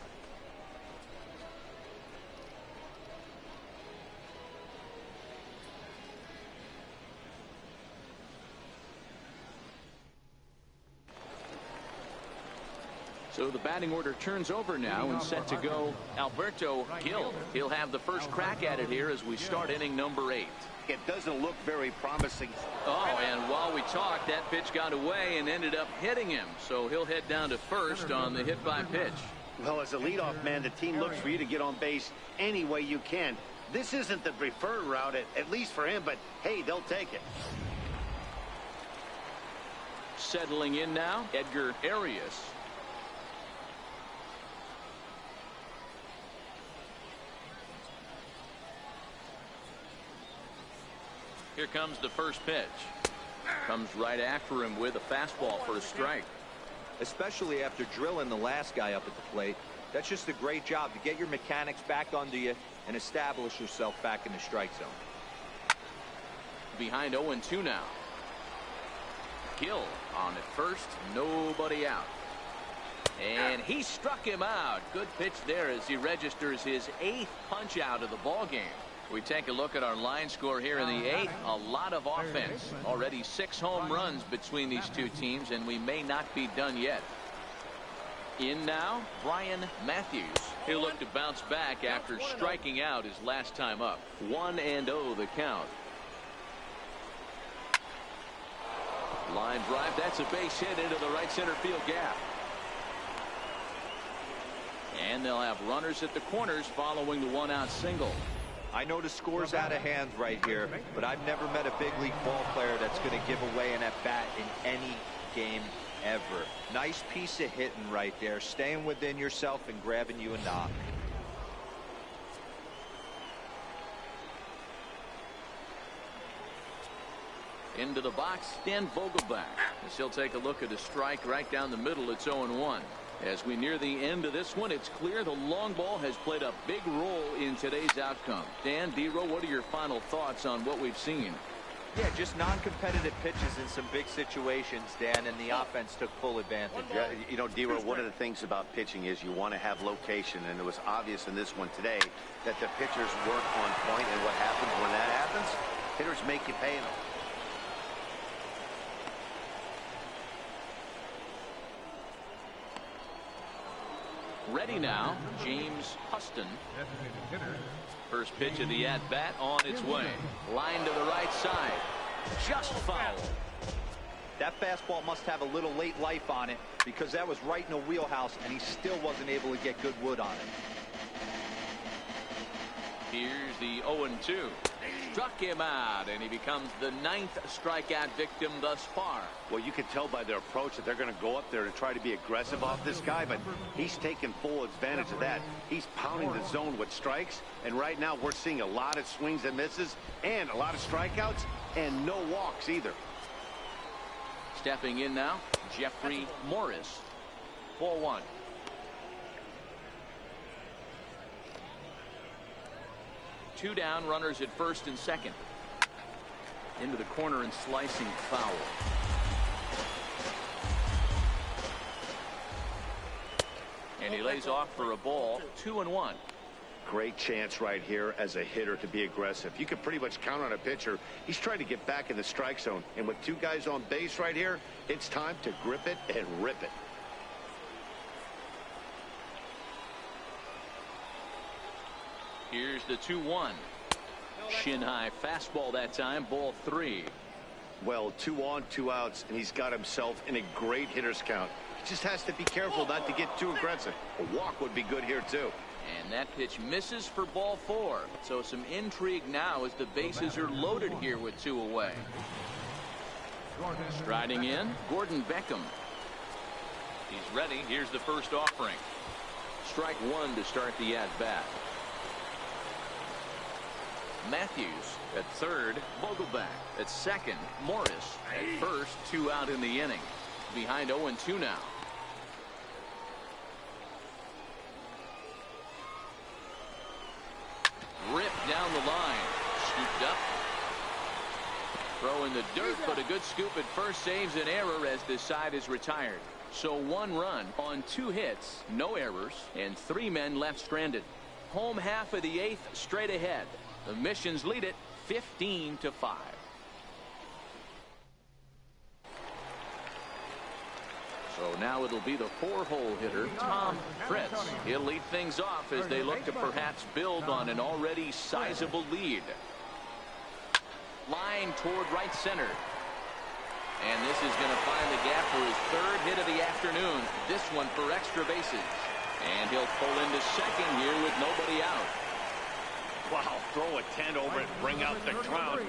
So the batting order turns over now and set to go Alberto Gil. He'll have the first crack at it here as we start inning number 8. It doesn't look very promising. Oh, and while we talked, that pitch got away and ended up hitting him. So he'll head down to first on the hit by pitch. Well, as a leadoff man, the team looks for you to get on base any way you can. This isn't the preferred route, at least for him, but hey, they'll take it. Settling in now, Edgar Arias. Here comes the first pitch. Comes right after him with a fastball for a strike. Especially after drilling the last guy up at the plate. That's just a great job to get your mechanics back onto you and establish yourself back in the strike zone. Behind 0-2 now. Gil on at first, nobody out. And he struck him out. Good pitch there as he registers his 8th punch out of the ball game. We take a look at our line score here in the 8th. A lot of offense. Already 6 home runs between these two teams, and we may not be done yet. In now, Brian Matthews. He'll look to bounce back after striking out his last time up. 1-0 the count. Line drive. That's a base hit into the right center field gap. And they'll have runners at the corners following the 1-out single. I know the score's out of hand right here, but I've never met a big league ball player that's going to give away an at-bat in any game ever. Nice piece of hitting right there, staying within yourself and grabbing you a knock. Into the box, Dan Vogelbach. As he'll take a look at a strike right down the middle. It's 0-1. As we near the end of this one, it's clear the long ball has played a big role in today's outcome. Dan, D-Row, what are your final thoughts on what we've seen? Yeah, just non-competitive pitches in some big situations, Dan, and the offense took full advantage. Yeah, you know, D-Row, one of the things about pitching is you want to have location, and it was obvious in this one today that the pitchers weren't on point, and what happens when that happens? Hitters make you pay them. Ready now, James Huston. First pitch of the at-bat on its way. Line to the right side. Just foul. That fastball must have a little late life on it because that was right in the wheelhouse and he still wasn't able to get good wood on it. Here's the 0-2. Struck him out, and he becomes the 9th strikeout victim thus far. Well, you can tell by their approach that they're going to go up there and try to be aggressive off this guy, but he's taking full advantage of that. He's pounding the zone with strikes, and right now we're seeing a lot of swings and misses and a lot of strikeouts and no walks either. Stepping in now, Jeffrey Morris. Ball 1. Two down, runners at first and second. Into the corner and slicing foul. And he lays off for a ball. 2-1. Great chance right here as a hitter to be aggressive. You can pretty much count on a pitcher. He's trying to get back in the strike zone. And with 2 guys on base right here, it's time to grip it and rip it. Here's the 2-1. Shin high fastball that time. Ball 3. Well, 2 on, 2 outs, and he's got himself in a great hitter's count. He just has to be careful not to get too aggressive. A walk would be good here, too. And that pitch misses for ball 4. So some intrigue now as the bases are loaded here with 2 away. Striding in, Gordon Beckham. He's ready. Here's the first offering. Strike 1 to start the at-bat. Matthews at third, Vogelbach at second, Morris at first, 2 out in the inning. Behind 0-2 now. Ripped down the line, scooped up. Throw in the dirt, but a good scoop at first saves an error as this side is retired. So 1 run on 2 hits, no errors, and 3 men left stranded. Home half of the 8th straight ahead. The Missions lead it 15-5. So now it'll be the 4-hole hitter, Tom Fritz. He'll lead things off as they look to perhaps build on an already sizable lead. Line toward right center. And this is going to find the gap for his 3rd hit of the afternoon. This one for extra bases. And he'll pull into second here with nobody out. Wow, throw a tent over it, bring out the crowd.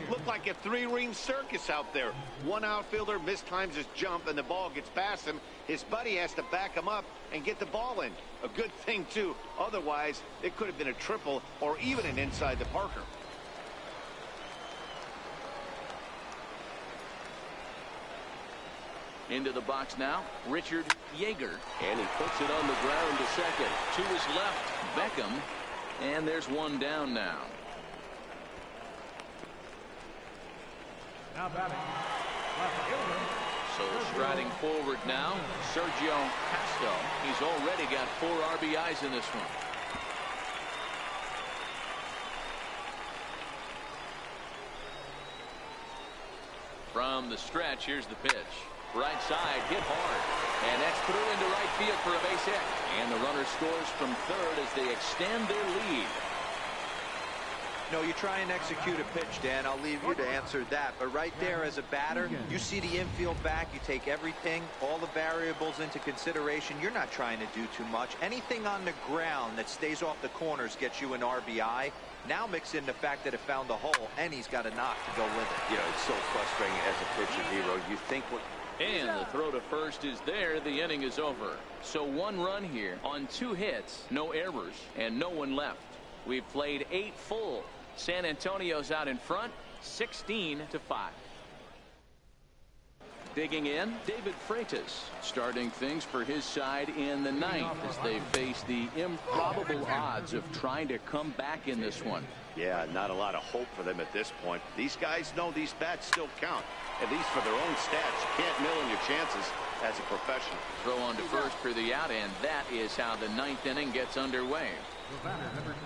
Looked like a 3-ring circus out there. One outfielder mistimes his jump and the ball gets past him. His buddy has to back him up and get the ball in. A good thing, too. Otherwise, it could have been a triple or even an inside the Parker. Into the box now, Richard Yeager. And he puts it on the ground to second. To his left, Beckham. And there's one down now. Now batting. Left fielder. So striding forward now, Sergio Castel. He's already got 4 RBIs in this one. From the stretch, here's the pitch. Right side, hit hard. And that's through into right field for a base hit. And the runner scores from third as they extend their lead. No, you try and execute a pitch, Dan. I'll leave you to answer that. But right there as a batter, you see the infield back. You take everything, all the variables into consideration. You're not trying to do too much. Anything on the ground that stays off the corners gets you an RBI. Now mix in the fact that it found the hole, and he's got a knock to go with it. You know, it's so frustrating as a pitcher, Hero. You think what... And the throw to first is there. The inning is over. So 1 run here on 2 hits, no errors, and no one left. We've played 8 full. San Antonio's out in front, 16-5. Digging in, David Freitas starting things for his side in the 9th as they face the improbable odds of trying to come back in this one. Yeah, not a lot of hope for them at this point. These guys know these bats still count, at least for their own stats. You can't mill in your chances as a professional. Throw on to first for the out, and that is how the 9th inning gets underway. The batter, number 2.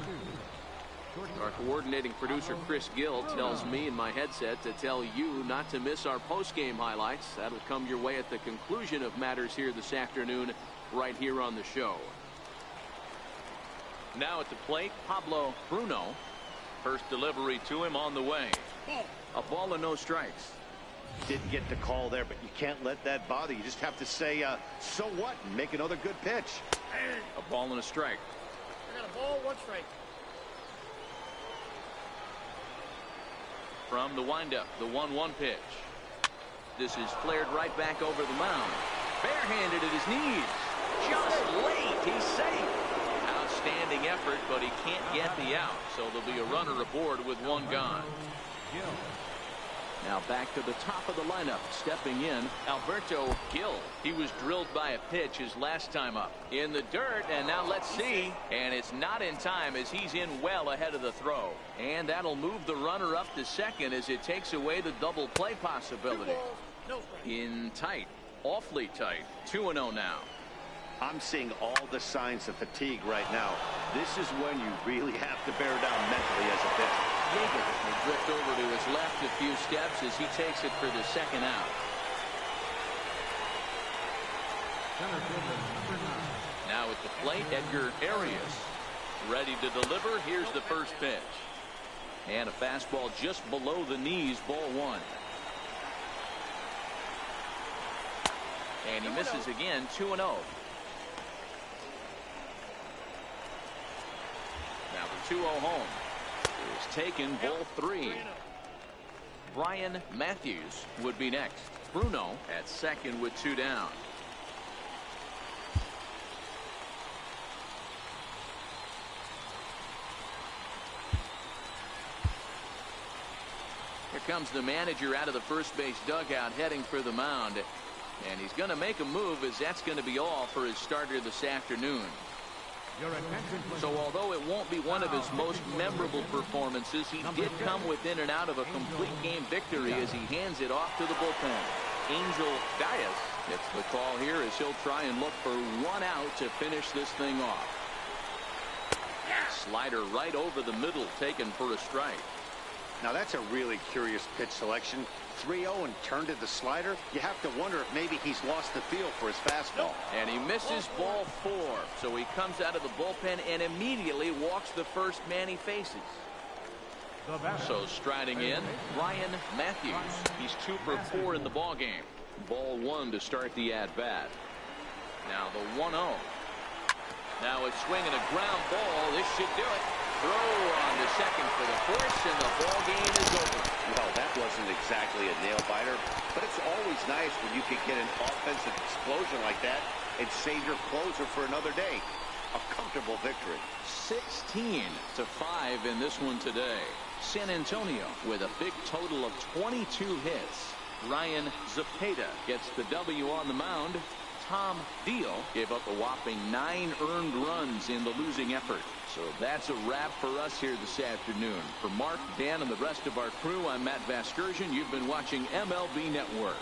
Our coordinating producer Chris Gill tells me in my headset to tell you not to miss our post-game highlights. That'll come your way at the conclusion of matters here this afternoon, right here on the show. Now at the plate, Pablo Bruno. First delivery to him on the way. A ball and no strikes. Didn't get the call there, but you can't let that bother you. Just have to say, so what, and make another good pitch. A ball and a strike. I got a ball, 1 strike. From the windup, the 1-1 pitch. This is flared right back over the mound. Barehanded at his knees. Just late. He's safe. Outstanding effort, but he can't get the out. So there'll be a runner aboard with 1 gone. Now back to the top of the lineup. Stepping in, Alberto Gil. He was drilled by a pitch his last time up. In the dirt, and now let's see. And it's not in time as he's in well ahead of the throw. And that'll move the runner up to second as it takes away the double play possibility. In tight, awfully tight. 2-0 now. I'm seeing all the signs of fatigue right now. This is when you really have to bear down mentally as a pitcher. Yeager will drift over to his left a few steps as he takes it for the 2nd out. Center fielder, number 9. Now at the plate, Edgar Arias. Ready to deliver. Here's the first pitch. And a fastball just below the knees, ball 1. And he misses again, 2-0. Now the 2-0 home is taken, ball 3. Brian Matthews would be next. Bruno at second with 2 down. Here comes the manager out of the first base dugout heading for the mound. And he's going to make a move as that's going to be all for his starter this afternoon. Your attention, please. So although it won't be one of his most memorable performances, he did come within and out of a complete game victory as he hands it off to the bullpen. Angel Diaz gets the call here as he'll try and look for 1 out to finish this thing off. Slider right over the middle, taken for a strike. Now that's a really curious pitch selection. 3-0 and turned to the slider. You have to wonder if maybe he's lost the feel for his fastball. And he misses ball 4. So he comes out of the bullpen and immediately walks the first man he faces. So striding in, Ryan Matthews. He's 2 for 4 in the ballgame. Ball 1 to start the at-bat. Now the 1-0. Now a swing and a ground ball. This should do it. Throw on to second for the force, and the ball game is over. Well, that wasn't exactly a nail-biter, but it's always nice when you can get an offensive explosion like that and save your closer for another day. A comfortable victory. 16-5 in this one today. San Antonio with a big total of 22 hits. Ryan Zapata gets the W on the mound. Tom Deal gave up a whopping 9 earned runs in the losing effort. So that's a wrap for us here this afternoon. For Mark, Dan, and the rest of our crew, I'm Matt Vasgersian. You've been watching MLB Network.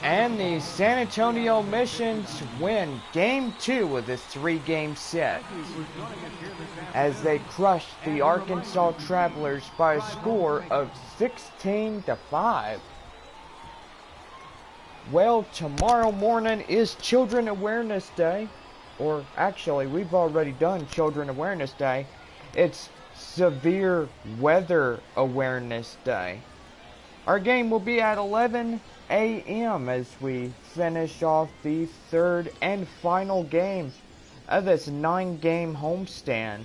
And the San Antonio Missions win Game 2 of this 3-game set as they crushed the Arkansas Travelers by a score of 16-5. Well, tomorrow morning is Children Awareness Day, or actually we've already done Children Awareness Day. It's Severe Weather Awareness Day. Our game will be at 11 a.m. as we finish off the 3rd and final game of this 9-game homestand.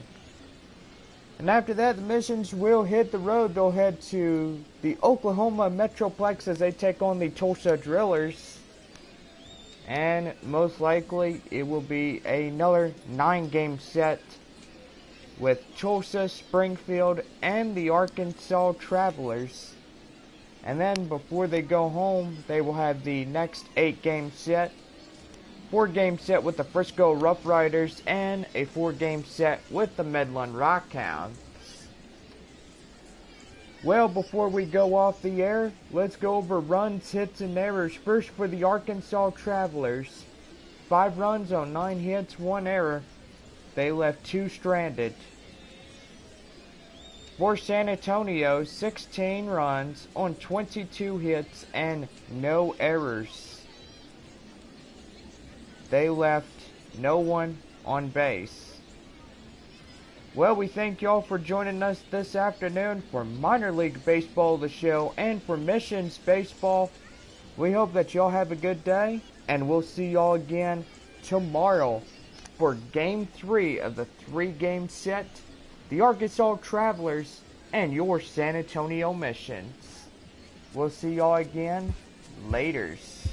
And after that, the Missions will hit the road. They'll head to the Oklahoma Metroplex as they take on the Tulsa Drillers. And most likely, it will be another 9-game set with Tulsa, Springfield, and the Arkansas Travelers. And then before they go home, they will have the next 8-game set, 4-game set with the Frisco Rough Riders, and a 4-game set with the Midland Rockhounds. Well, before we go off the air, let's go over runs, hits, and errors. First for the Arkansas Travelers. 5 runs on 9 hits, 1 error. They left 2 stranded. For San Antonio, 16 runs on 22 hits and no errors. They left no one on base. Well, we thank y'all for joining us this afternoon for Minor League Baseball, the show, and for Missions Baseball. We hope that y'all have a good day, and we'll see y'all again tomorrow for Game 3 of the 3-game set. The Arkansas Travelers, and your San Antonio Missions. We'll see y'all again. Laters.